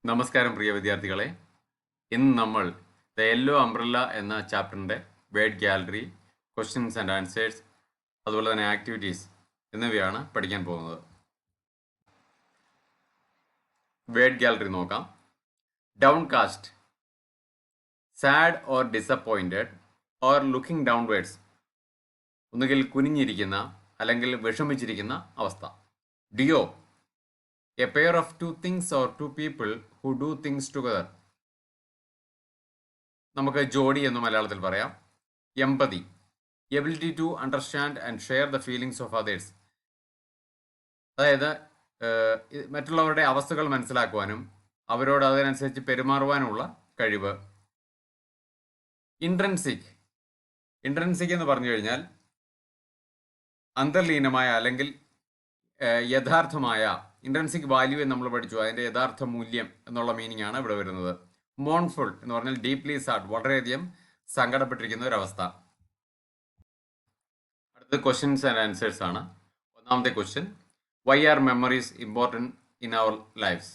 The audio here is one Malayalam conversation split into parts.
നമസ്കാരം പ്രിയ വിദ്യാർത്ഥികളെ. ഇന്ന് നമ്മൾ ദ യെല്ലോ അംബ്രല്ല എന്ന ചാപ്റ്ററിൻ്റെ word gallery, questions and answers, അതുപോലെ തന്നെ ആക്ടിവിറ്റീസ് എന്നിവയാണ് പഠിക്കാൻ പോകുന്നത്. വേർഡ് ഗാലറി നോക്കാം. Downcast, sad or disappointed or looking downwards, ഒന്നുകിൽ കുനിഞ്ഞിരിക്കുന്ന അല്ലെങ്കിൽ വിഷമിച്ചിരിക്കുന്ന അവസ്ഥ. Duo, a pair of two things or two people who do things together, നമുക്ക് ജോഡി എന്ന് മലയാളത്തിൽ പറയാം. Empathy, ability to understand and share the feelings of others, അതായത് മറ്റുള്ളവരുടെ അവസ്ഥകൾ മനസ്സിലാക്കുവാനും അവരോട് അതിനനുസരിച്ച് പെരുമാറുവാനുമുള്ള കഴിവ്. ഇൻട്രൻസിക്, ഇൻട്രൻസിക് എന്ന് പറഞ്ഞു കഴിഞ്ഞാൽ അന്തർലീനമായ അല്ലെങ്കിൽ യഥാർത്ഥമായ, ഇൻട്രൻസിക് വാല്യൂ എന്ന് നമ്മൾ പഠിച്ചു, അതിൻ്റെ യഥാർത്ഥ മൂല്യം എന്നുള്ള മീനിങ് ആണ് ഇവിടെ വരുന്നത്. മോൺഫുൾ എന്ന് പറഞ്ഞാൽ ഡീപ്ലി സാഡ്, വളരെയധികം സങ്കടപ്പെട്ടിരിക്കുന്ന ഒരവസ്ഥ. അടുത്തത് ക്വസ്റ്റ്യൻസ് ആൻഡ് ആൻസേഴ്സ് ആണ്. ഒന്നാമത്തെ question, why are memories important in our lives?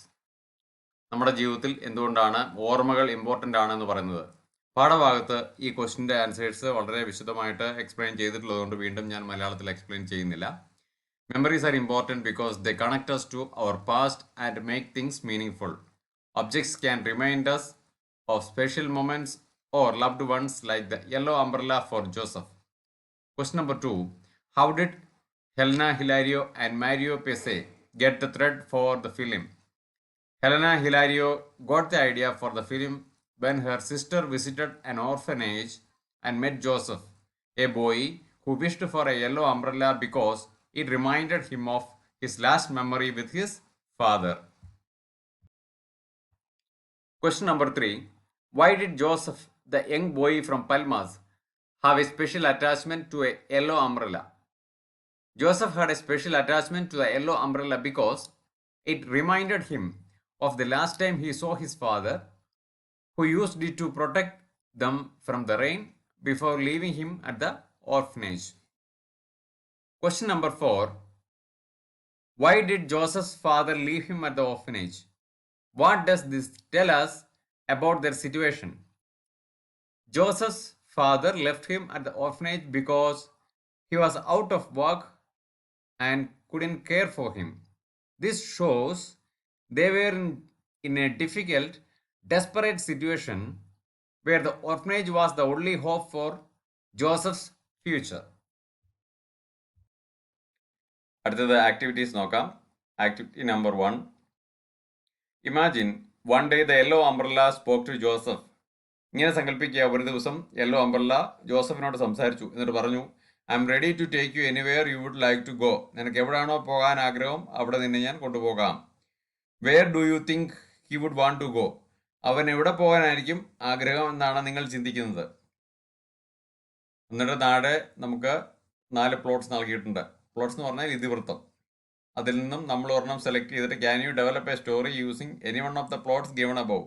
നമ്മുടെ ജീവിതത്തിൽ എന്തുകൊണ്ടാണ് ഓർമ്മകൾ ഇമ്പോർട്ടൻ്റ് ആണെന്ന് പറയുന്നത്? പാഠഭാഗത്ത് ഈ ക്വസ്റ്റ്യൻ്റെ ആൻസേഴ്സ് വളരെ വിശദമായിട്ട് എക്സ്പ്ലെയിൻ ചെയ്തിട്ടുള്ളതുകൊണ്ട് വീണ്ടും ഞാൻ മലയാളത്തിൽ എക്സ്പ്ലെയിൻ ചെയ്യുന്നില്ല. Memories are important because they connect us to our past and make things meaningful. Objects can remind us of special moments or loved ones, like the yellow umbrella for Joseph. Question number 2. How did Helena Hilario and Mario Pese get the thread for the film? Helena Hilario got the idea for the film when her sister visited an orphanage and met Joseph, a boy who wished for a yellow umbrella because it reminded him of his last memory with his father. Question number 3. Why did Joseph, the young boy from Palmas, have a special attachment to a yellow umbrella? Joseph had a special attachment to the yellow umbrella because it reminded him of the last time he saw his father, who used it to protect them from the rain before leaving him at the orphanage. Question number 4. Why did Joseph's father leave him at the orphanage? What does this tell us about their situation? Joseph's father left him at the orphanage because he was out of work and couldn't care for him. This shows they were in a difficult, desperate situation where the orphanage was the only hope for Joseph's future. അടുത്തത് ആക്ടിവിറ്റീസ് നോക്കാം. Activity number 1. Imagine one day the yellow umbrella spoke to Joseph. ഇങ്ങനെ സങ്കല്പിക്കുക, ഒരു ദിവസം യെല്ലോ അംബ്രല്ല ജോസഫിനോട് സംസാരിച്ചു. എന്നിട്ട് പറഞ്ഞു, I'm ready to take you anywhere you would like to go. നിനക്ക് എവിടെയാണോ പോകാൻ ആഗ്രഹം അവിടെ നിന്നെ ഞാൻ കൊണ്ടുപോകാം. Where do you think he would want to go? അവൻ എവിടെ പോകാനായിരിക്കും ആഗ്രഹം എന്നാണ് നിങ്ങൾ ചിന്തിക്കുന്നത്. എന്നിട്ട് താഴെ നമുക്ക് 4 പ്ലോട്ട്സ് നൽകിയിട്ടുണ്ട്. പ്ലോട്ട്സ് എന്ന് പറഞ്ഞാൽ ഇതിവൃത്തം. അതിൽ നിന്നും നമ്മൾ ഒരെണ്ണം സെലക്ട് ചെയ്തിട്ട് can you develop A story using any one of the plots given above.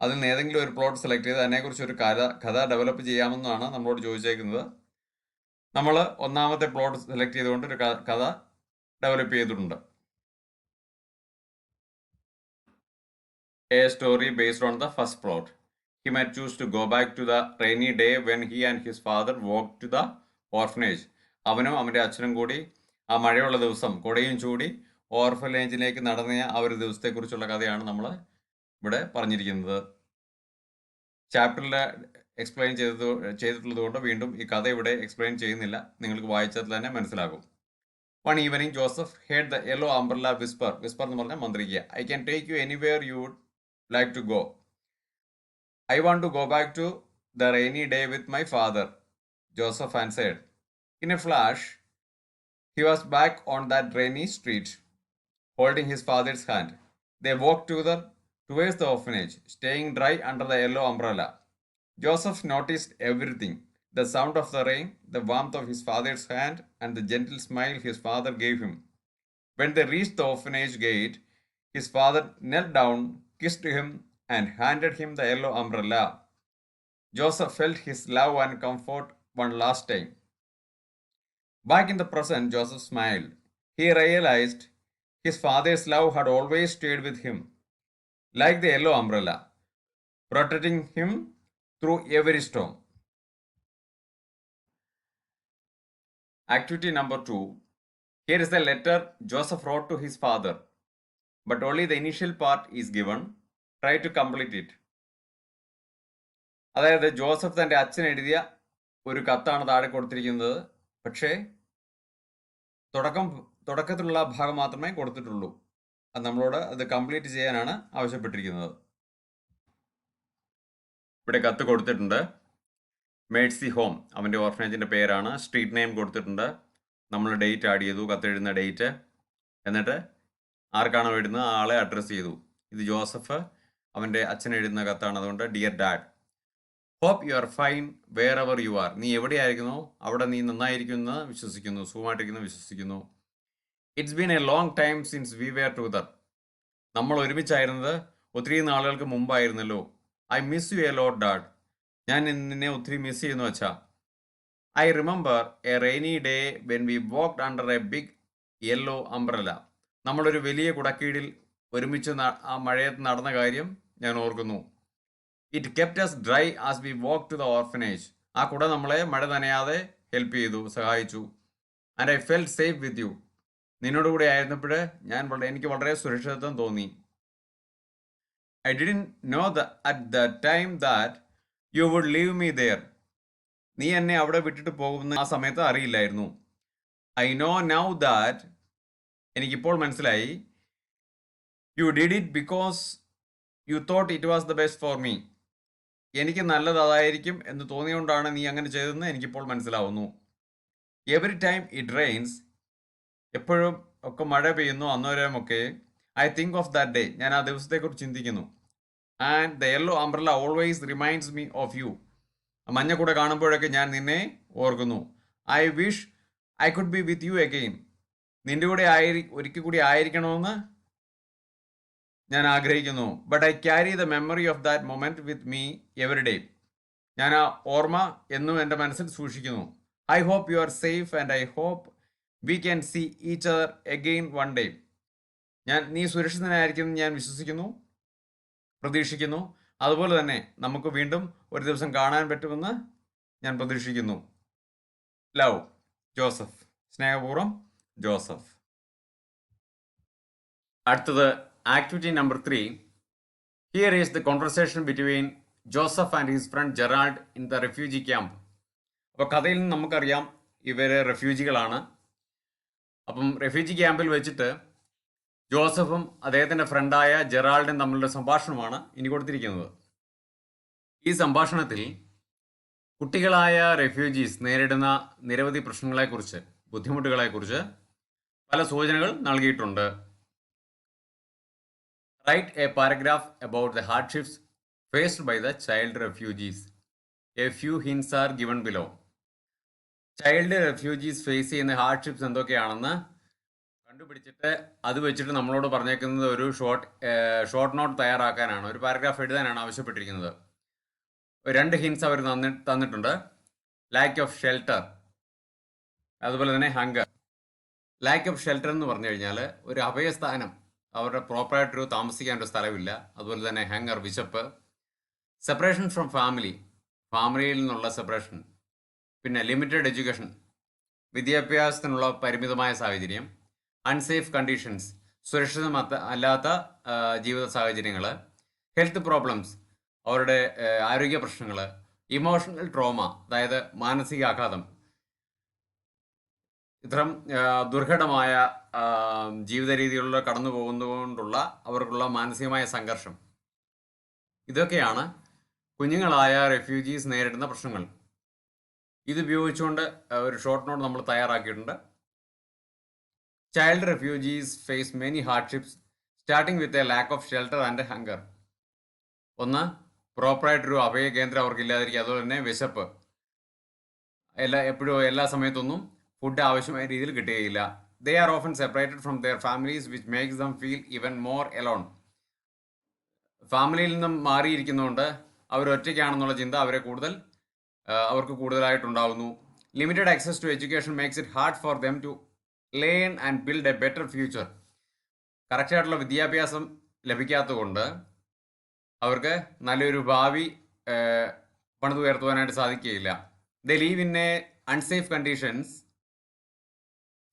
അതിൽ നിന്ന് ഏതെങ്കിലും ഒരു പ്ലോട്ട് സെലക്ട് ചെയ്ത് അതിനെക്കുറിച്ച് ഒരു കഥ ഡെവലപ്പ് ചെയ്യാമെന്നാണ് നമ്മളോട് ചോദിച്ചേക്കുന്നത്. നമ്മൾ ഒന്നാമത്തെ പ്ലോട്ട് സെലക്ട് ചെയ്തുകൊണ്ട് ഒരു കഥ ഡെവലപ്പ് ചെയ്തിട്ടുണ്ട്. A story based on the first plot. He might choose to go back to the rainy day when he and his father walked to the orphanage. അവനും അവൻ്റെ അച്ഛനും കൂടി ആ മഴയുള്ള ദിവസം കൊടയും ചൂടി ഓർഫനേജിലേക്ക് നടന്ന ആ ഒരു ദിവസത്തെക്കുറിച്ചുള്ള കഥയാണ് നമ്മൾ ഇവിടെ പറഞ്ഞിരിക്കുന്നത്. ചാപ്റ്ററിൽ എക്സ്പ്ലെയിൻ ചെയ്തിട്ടുള്ളത് കൊണ്ട് വീണ്ടും ഈ കഥ ഇവിടെ എക്സ്പ്ലെയിൻ ചെയ്യുന്നില്ല, നിങ്ങൾക്ക് വായിച്ചാൽ തന്നെ മനസ്സിലാകും. One evening Joseph heard the yellow umbrella whisper. Whisper എന്ന് പറഞ്ഞാൽ മന്ത്രിക്കുക. I can take you anywhere you would like to go. I want to go back to the rainy day with my father, Joseph answered. In a flash, he was back on that rainy street, holding his father's hand. They walked towards the orphanage, staying dry under the yellow umbrella. Joseph noticed everything: the sound of the rain, the warmth of his father's hand, and the gentle smile his father gave him. When they reached the orphanage gate, his father knelt down, kissed him, and handed him the yellow umbrella. Joseph felt his love and comfort one last time. Back in the present, Joseph smiled. He realized his father's love had always stayed with him. like the yellow umbrella, protecting him through every storm. Activity number 2. Here is the letter Joseph wrote to his father, but only the initial part is given. Try to complete it. അതായത് ജോസഫ് തൻ്റെ അച്ഛൻ എഴുതിയ ഒരു കത്താണ് താഴെ കൊടുത്തിരിക്കുന്നത്. പക്ഷേ തുടക്കത്തിലുള്ള ഭാഗം മാത്രമേ കൊടുത്തിട്ടുള്ളൂ. അത് നമ്മളോട് അത് കംപ്ലീറ്റ് ചെയ്യാനാണ് ആവശ്യപ്പെട്ടിരിക്കുന്നത്. ഇവിടെ കത്ത് കൊടുത്തിട്ടുണ്ട്. മേഴ്സി ഹോം അവൻ്റെ ഓർഫനേജിൻ്റെ പേരാണ്. സ്ട്രീറ്റ് നെയിം കൊടുത്തിട്ടുണ്ട്. നമ്മൾ ഡേറ്റ് ആഡ് ചെയ്തു, കത്തെഴുതുന്ന ഡേറ്റ്. എന്നിട്ട് ആർക്കാണോ എഴുതുന്നത് ആ ആളെ അഡ്രസ്സ് ചെയ്തു. ഇത് ജോസഫ് അവൻ്റെ അച്ഛൻ എഴുതുന്ന കത്താണ്. അതുകൊണ്ട് dear dad, hope you are fine wherever you are. നീ എവിടെയായിരിക്കുന്നോ അവിടെ നീ നന്നായിരിക്കുമെന്ന് വിശ്വസിക്കുന്നു, സുഖമായിട്ടിരിക്കുന്നു വിശ്വസിക്കുന്നു. It's been a long time since we were together. നമ്മൾ ഒരുമിച്ചായിരുന്നത് ഒത്തിരി നാളുകൾക്ക് മുമ്പായിരുന്നല്ലോ. I miss you a lot dad. ഞാൻ നിന്നെ ഒത്തിരി മിസ് ചെയ്യുന്നു അച്ഛാ. I remember a rainy day when we walked under a big yellow umbrella. നമ്മളൊരു വലിയ കുടക്കീഴിൽ ഒരുമിച്ച് ആ മഴയത്ത് നടന്ന കാര്യം ഞാൻ ഓർക്കുന്നു. It kept us dry as we walk to the orphanage. ആ കുട നമ്മളെ മഴ നനയാതെ ഹെൽപ്പ് ചെയ്തു, സഹായിച്ചു. And I fell safe with you. നിന്നോട് കൂടെ ആയിരുന്നപ്പോൾ എനിക്ക് വളരെ സുരക്ഷിതത്വം തോന്നി. I didn't know at the time that you would leave me there. നീ എന്നെ അവിടെ വിട്ടിട്ട് പോകുന്ന ആ സമയത്ത് അറിയില്ലായിരുന്നു. ഐ നോ നൗ ദാറ്റ്, എനിക്കിപ്പോൾ മനസ്സിലായി. You did it because you thought it was the best for me. എനിക്ക് നല്ലത് അതായിരിക്കും എന്ന് തോന്നിയുകൊണ്ടാണ് നീ അങ്ങനെ ചെയ്തതെന്ന് എനിക്കിപ്പോൾ മനസ്സിലാവുന്നു. എവറി ടൈം ഇറ്റ് റെയിൻസ്, എപ്പോഴും ഒക്കെ മഴ പെയ്യുന്നു അന്നേരമൊക്കെ, I think of that day, ഞാൻ ആ ദിവസത്തെക്കുറിച്ച് ചിന്തിക്കുന്നു. And the yellow umbrella always reminds me of you. മഞ്ഞക്കൂടെ കാണുമ്പോഴൊക്കെ ഞാൻ നിന്നെ ഓർക്കുന്നു. I wish I could be with you again. നിന്റെ കൂടെ ഒരിക്കൽ കൂടി ആയിരിക്കണമെന്ന് ഞാൻ ആഗ്രഹിക്കുന്നു. But I carry the memory of that moment with me every day. ഞാൻ ആ ഓർമ്മ എന്നും എൻ്റെ മനസ്സിൽ സൂക്ഷിക്കുന്നു. I hope you are safe and I hope we can see each other again one day. നീ സുരക്ഷിതനായിരിക്കുമെന്ന് ഞാൻ വിശ്വസിക്കുന്നു, പ്രതീക്ഷിക്കുന്നു. അതുപോലെ തന്നെ നമുക്ക് വീണ്ടും ഒരു ദിവസം കാണാൻ പറ്റുമെന്ന് ഞാൻ പ്രതീക്ഷിക്കുന്നു. Love, Joseph. സ്നേഹപൂർവ്വം, ജോസഫ്. അടുത്തത് activity number 3. Here is the conversation between Joseph and his friend Gerald in the refugee camp. അപ്പോൾ കഥയിൽ നിന്ന് നമുക്കറിയാം ഇവർ റെഫ്യൂജികളാണ്. അപ്പം റെഫ്യൂജി ക്യാമ്പിൽ വെച്ചിട്ട് ജോസഫും അദ്ദേഹത്തിൻ്റെ ഫ്രണ്ടായ ജെറാൾഡും തമ്മിലുള്ള സംഭാഷണമാണ് ഇനി കൊടുത്തിരിക്കുന്നത്. ഈ സംഭാഷണത്തിൽ കുട്ടികളായ റെഫ്യൂജീസ് നേരിടുന്ന നിരവധി പ്രശ്നങ്ങളെക്കുറിച്ച്, ബുദ്ധിമുട്ടുകളെക്കുറിച്ച് പല സൂചനകൾ നൽകിയിട്ടുണ്ട്. Write a paragraph about the hardships faced by the child refugees. A few hints are given below. Child refugees face ചെയ്യുന്ന ഹാർഡ്ഷിപ്സ് എന്തൊക്കെയാണെന്ന് കണ്ടുപിടിച്ചിട്ട് അത് വെച്ചിട്ട് നമ്മളോട് പറഞ്ഞേക്കുന്നത് ഒരു ഷോർട്ട് നോട്ട് തയ്യാറാക്കാനാണ്, ഒരു പാരഗ്രാഫ് എഴുതാനാണ് ആവശ്യപ്പെട്ടിരിക്കുന്നത്. 2 ഹിൻസ് അവർ തന്നിട്ടുണ്ട്. ലാക്ക് ഓഫ് ഷെൽട്ടർ, അതുപോലെ തന്നെ ഹങ്കർ. ലാക്ക് ഓഫ് ഷെൽട്ടർ എന്ന് പറഞ്ഞു കഴിഞ്ഞാൽ ഒരു അഭയസ്ഥാനം, അവരുടെ പ്രോപ്പറായിട്ടൊരു താമസിക്കാൻ ഒരു സ്ഥലമില്ല. അതുപോലെ തന്നെ ഹങ്കർ, വിശപ്പ്. സെപ്പറേഷൻ ഫ്രം ഫാമിലി, ഫാമിലിയിൽ നിന്നുള്ള സെപ്പറേഷൻ. പിന്നെ ലിമിറ്റഡ് എഡ്യൂക്കേഷൻ, വിദ്യാഭ്യാസത്തിനുള്ള പരിമിതമായ സാഹചര്യം. അൺസേഫ് കണ്ടീഷൻസ്, സുരക്ഷിതമല്ലാത്ത ജീവിത സാഹചര്യങ്ങൾ. ഹെൽത്ത് പ്രോബ്ലംസ്, അവരുടെ ആരോഗ്യ പ്രശ്നങ്ങൾ. ഇമോഷണൽ ട്രോമ, അതായത് മാനസികാഘാതം. ഇത്തരം ദുർഘടമായ ജീവിത രീതികളിലൂടെ കടന്നു പോകുന്നതുകൊണ്ടുള്ള അവർക്കുള്ള മാനസികമായ സംഘർഷം. ഇതൊക്കെയാണ് കുഞ്ഞുങ്ങളായ റെഫ്യൂജീസ് നേരിടുന്ന പ്രശ്നങ്ങൾ. ഇത് ഉപയോഗിച്ചുകൊണ്ട് ഒരു ഷോർട്ട് നോട്ട് നമ്മൾ തയ്യാറാക്കിയിട്ടുണ്ട്. Child refugees face many hardships starting with a lack of shelter and hunger. ഒന്ന്, പ്രോപ്പറായിട്ടൊരു അഭയ കേന്ദ്രം അവർക്കില്ലാതിരിക്കുക. അതുപോലെ തന്നെ വിശപ്പ്, എപ്പോഴും എല്ലാ സമയത്തൊന്നും ഫുഡ് ആവശ്യമായ രീതിയിൽ കിട്ടുകയില്ല. They are often separated from their families which makes them feel even more alone. ഫാമിലിയിൽ നിന്നും മാറിയിരിക്കുന്നതുകൊണ്ട് അവർ ഒറ്റയ്ക്കാണെന്നുള്ള ചിന്ത അവർക്ക് കൂടുതലായിട്ടുണ്ടാകുന്നു. Limited access to education makes it hard for them to learn and build a better future. കറക്റ്റായിട്ടുള്ള വിദ്യാഭ്യാസം ലഭിക്കാത്തതുകൊണ്ട് അവർക്ക് നല്ലൊരു ഭാവി പണിതുയർത്തുവാനായിട്ട് സാധിക്കുകയില്ല. They live in a unsafe conditions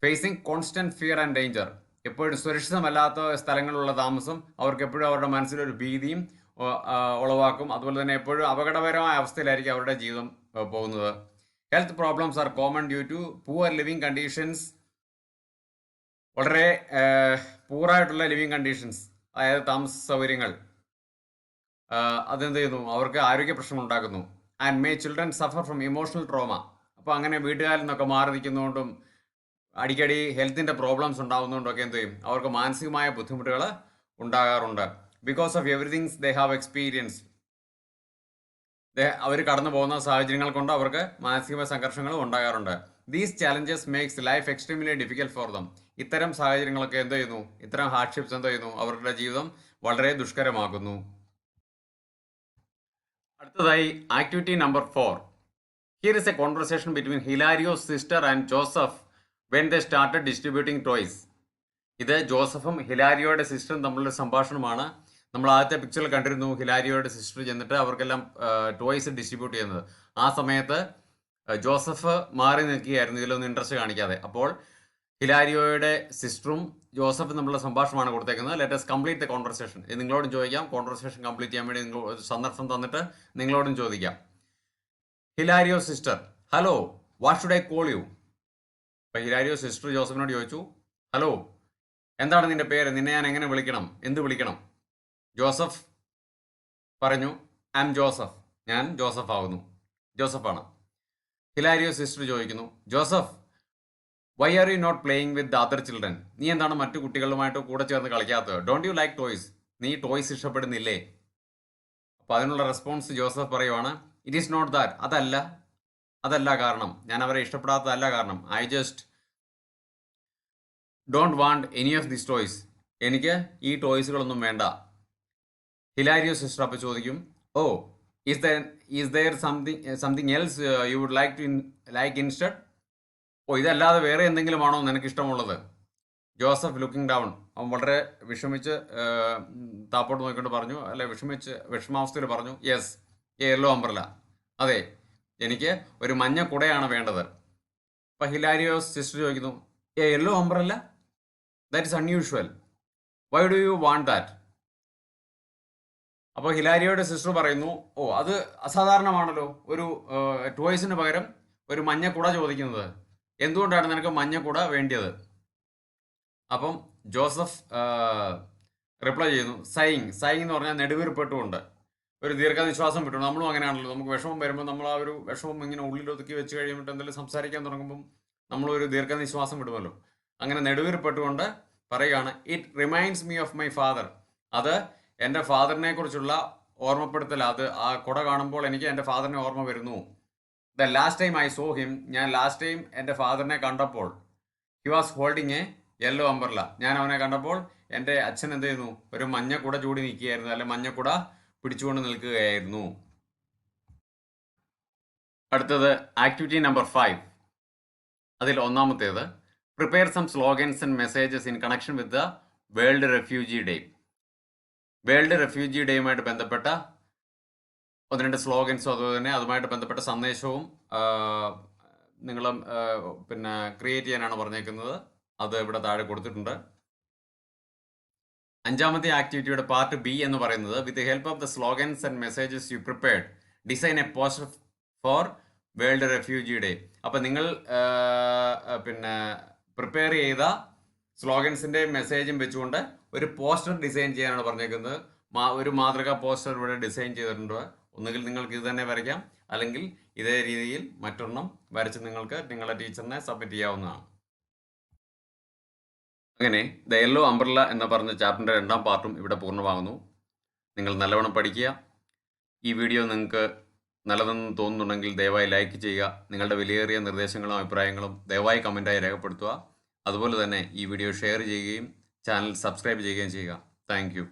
facing constant fear and danger. എപ്പോഴും സുരക്ഷിതമല്ലാത്ത സ്ഥലങ്ങളിലുള്ള താമസം അവർക്ക് എപ്പോഴും അവരുടെ മനസ്സിലൊരു ഭീതിയും ഉളവാക്കും. അതുപോലെ തന്നെ എപ്പോഴും അപകടകരമായ അവസ്ഥയിലായിരിക്കും അവരുടെ ജീവിതം പോകുന്നത്. Health problems are common due to poor living conditions. വളരെ പൂറായിട്ടുള്ള ലിവിങ് കണ്ടീഷൻസ്, അതായത് താമസ സൗകര്യങ്ങൾ, അതെന്ത് ചെയ്യുന്നു, അവർക്ക് ആരോഗ്യ പ്രശ്നം ഉണ്ടാക്കുന്നു. And may children suffer from emotional trauma. അപ്പോൾ അങ്ങനെ വീട്ടുകാരിൽ നിന്നൊക്കെ മാറി നിൽക്കുന്നതുകൊണ്ടും അടിക്കടി ഹെൽത്തിൻ്റെ പ്രോബ്ലംസ് ഉണ്ടാകുന്നതുകൊണ്ടൊക്കെ എന്ത് ചെയ്യും, അവർക്ക് മാനസികമായ ബുദ്ധിമുട്ടുകൾ ഉണ്ടാകാറുണ്ട്. Because of everythings they have experience. അവർ കടന്നു പോകുന്ന സാഹചര്യങ്ങൾ കൊണ്ട് അവർക്ക് മാനസികമായ സംഘർഷങ്ങളും ഉണ്ടാകാറുണ്ട്. These challenges makes life extremely difficult for them. ഇത്തരം സാഹചര്യങ്ങളൊക്കെ എന്ത് ചെയ്യുന്നു, ഇത്തരം ഹാർഡ്ഷിപ്സ് എന്ത് ചെയ്യുന്നു, അവരുടെ ജീവിതം വളരെ ദുഷ്കരമാക്കുന്നു. അടുത്തതായി activity number 4. Here is a conversation between Hilario's sister and Joseph when they started distributing toys. ഇത് ജോസഫും ഹിലാരിയോയുടെ സിസ്റ്ററും തമ്മിലുള്ള സംഭാഷണമാണ്. നമ്മൾ ആദ്യത്തെ പിക്ചറിൽ കണ്ടിരുന്നു ഹിലാരിയോയുടെ സിസ്റ്റർ ചെന്നിട്ട് അവർക്കെല്ലാം ടോയ്സ് ഡിസ്ട്രിബ്യൂട്ട് ചെയ്യുന്നത്. ആ സമയത്ത് ജോസഫ് മാറി നിൽക്കുകയായിരുന്നു, ഇതിലൊന്നും ഇൻട്രസ്റ്റ് കാണിക്കാതെ. അപ്പോൾ ഹിലാരിയോയുടെ സിസ്റ്ററും ജോസഫും തമ്മിലുള്ള സംഭാഷണമാണ് കൊടുത്തേക്കുന്നത്. Let us complete the conversation. ഇത് നിങ്ങളോടും ചോദിക്കാം. കോൺവെർസേഷൻ കംപ്ലീറ്റ് ചെയ്യാൻ വേണ്ടി നിങ്ങൾ സന്ദർഭം തന്നിട്ട് നിങ്ങളോടും ചോദിക്കാം. ഹിലാരിയോ sister: hello, what should I call you? അപ്പം ഹിലാരിയോ സിസ്റ്റർ ജോസഫിനോട് ചോദിച്ചു, ഹലോ, എന്താണ് നിന്റെ പേര്? നിന്നെ ഞാൻ എങ്ങനെ വിളിക്കണം? എന്ത് വിളിക്കണം? ജോസഫ് പറഞ്ഞു, ഐ ആം ജോസഫ്. ഞാൻ ജോസഫ് ആവുന്നു, ജോസഫാണ്. ഹിലാരിയോ സിസ്റ്റർ ചോദിക്കുന്നു, Joseph, why are you not playing with the other children? നീ എന്താണ് മറ്റു കുട്ടികളുമായിട്ട് കൂടെ ചേർന്ന് കളിക്കാത്തത്? Don't you like toys? നീ ടോയ്സ് ഇഷ്ടപ്പെടുന്നില്ലേ? അപ്പോൾ അതിനുള്ള റെസ്പോൺസ് ജോസഫ് പറയുവാണ്, ഇറ്റ് ഈസ് നോട്ട് ദാറ്റ്. അതല്ല കാരണം. ഞാൻ അവരെ ഇഷ്ടപ്പെടാത്തതല്ല കാരണം. I just don't want any of this toys. എനിക്ക് ഈ ടോയ്സുകളൊന്നും വേണ്ട. ഹിലാരിയോ സിസ്റ്റർ അപ്പോൾ ചോദിക്കും, ഓ, is there something else you would like instead? Oh, ഇതല്ലാതെ വേറെ എന്തെങ്കിലും ആണോ നിനക്ക് ഇഷ്ടമുള്ളത്? Joseph looking down. അവൻ വളരെ വിഷമിച്ച് താപ്പോട്ട് നോക്കിക്കൊണ്ട് പറഞ്ഞു, അല്ലെ വിഷമാവസ്ഥയിൽ പറഞ്ഞു, യെസ്, യെല്ലോ അംബ്രല. അതെ, എനിക്ക് ഒരു മഞ്ഞ കുടയാണ് വേണ്ടത്. അപ്പം ഹിലാരിയോ സിസ്റ്റർ ചോദിക്കുന്നു, yellow umbrella? That is unusual. Why do you want that? അപ്പോൾ ഹിലാരിയോയുടെ സിസ്റ്റർ പറയുന്നു, ഓ, അത് അസാധാരണമാണല്ലോ, ഒരു ടോയ്സിന് പകരം ഒരു മഞ്ഞ കുട ചോദിക്കുന്നത്. എന്തുകൊണ്ടാണ് നിനക്ക് മഞ്ഞ കുട വേണ്ടിയത്? അപ്പം ജോസഫ് റിപ്ലൈ ചെയ്യുന്നു, സൈങ് എന്ന് പറഞ്ഞാൽ നെടുവീർപ്പെട്ടുകൊണ്ട്, ഒരു ദീർഘനിശ്വാസം വിട്ടു. നമ്മളും അങ്ങനെയാണല്ലോ, നമുക്ക് വിഷമം വരുമ്പോൾ നമ്മൾ ആ ഒരു വിഷമം ഇങ്ങനെ ഉള്ളിലൊതുക്കി വെച്ച് കഴിയുമ്പോൾ എന്തെങ്കിലും സംസാരിക്കാൻ തുടങ്ങുമ്പം നമ്മളൊരു ദീർഘനിശ്വാസം വിടുമല്ലോ. അങ്ങനെ നെടുവീർപ്പെട്ടുകൊണ്ട് പറയുകയാണ്, it reminds me of my father. അത് എൻ്റെ ഫാദറിനെ കുറിച്ചുള്ള ഓർമ്മപ്പെടുത്തൽ. അത് ആ കുട കാണുമ്പോൾ എനിക്ക് എൻ്റെ ഫാദറിനെ ഓർമ്മ വരുന്നു. The last time I saw him, ഞാൻ ലാസ്റ്റ് ടൈം എൻ്റെ ഫാദറിനെ കണ്ടപ്പോൾ, he was holding A yellow umbrella. ഞാൻ അവനെ കണ്ടപ്പോൾ എൻ്റെ അച്ഛൻ എന്ത് ചെയ്യുന്നു, ഒരു മഞ്ഞ കുട ചൂടി നിൽക്കുകയായിരുന്നു, അല്ലെ മഞ്ഞ കുട പിടിച്ചുകൊണ്ട് നിൽക്കുകയായിരുന്നു. അടുത്തത് ആക്ടിവിറ്റി നമ്പർ 5. അതിൽ ഒന്നാമത്തേത്, prepare some slogans and messages in connection with the world refugee day. World refugee ഡേയുമായിട്ട് ബന്ധപ്പെട്ട 1-2 സ്ലോഗൻസും അതുപോലെ തന്നെ അതുമായിട്ട് ബന്ധപ്പെട്ട സന്ദേശവും നിങ്ങൾ ക്രിയേറ്റ് ചെയ്യാനാണ് പറഞ്ഞേക്കുന്നത്. അത് ഇവിടെ താഴെ കൊടുത്തിട്ടുണ്ട്. 5ാമത്തെ ആക്ടിവിറ്റിയുടെ പാർട്ട് ബി എന്ന് പറയുന്നത്, with help of the slogans and messages you prepared, design a poster for World refugee Day. അപ്പം നിങ്ങൾ പ്രിപ്പയർ ചെയ്ത സ്ലോഗൻസിൻ്റെ മെസ്സേജും വെച്ചുകൊണ്ട് ഒരു പോസ്റ്റർ ഡിസൈൻ ചെയ്യാനാണ് പറഞ്ഞേക്കുന്നത്. ഒരു മാതൃക പോസ്റ്റർ ഇവിടെ ഡിസൈൻ ചെയ്തിട്ടുണ്ട്. ഒന്നുകിൽ നിങ്ങൾക്ക് ഇത് തന്നെ വരയ്ക്കാം, അല്ലെങ്കിൽ ഇതേ രീതിയിൽ മറ്റൊരെണ്ണം വരച്ച് നിങ്ങൾക്ക് നിങ്ങളുടെ ടീച്ചറിനെ സബ്മിറ്റ് ചെയ്യാവുന്നതാണ്. അങ്ങനെ ദ യെല്ലോ അംബ്രല എന്ന് പറഞ്ഞ ചാപ്റ്ററിൻ്റെ 2ാം പാർട്ടും ഇവിടെ പൂർണ്ണമാകുന്നു. നിങ്ങൾ നല്ലവണ്ണം പഠിക്കുക. ഈ വീഡിയോ നിങ്ങൾക്ക് നല്ലതെന്ന് തോന്നുന്നുണ്ടെങ്കിൽ ദയവായി ലൈക്ക് ചെയ്യുക. നിങ്ങളുടെ വിലയേറിയ നിർദ്ദേശങ്ങളും അഭിപ്രായങ്ങളും ദയവായി കമൻറ്റായി രേഖപ്പെടുത്തുക. അതുപോലെ തന്നെ ഈ വീഡിയോ ഷെയർ ചെയ്യുകയും ചാനൽ സബ്സ്ക്രൈബ് ചെയ്യുകയും ചെയ്യുക. Thank you.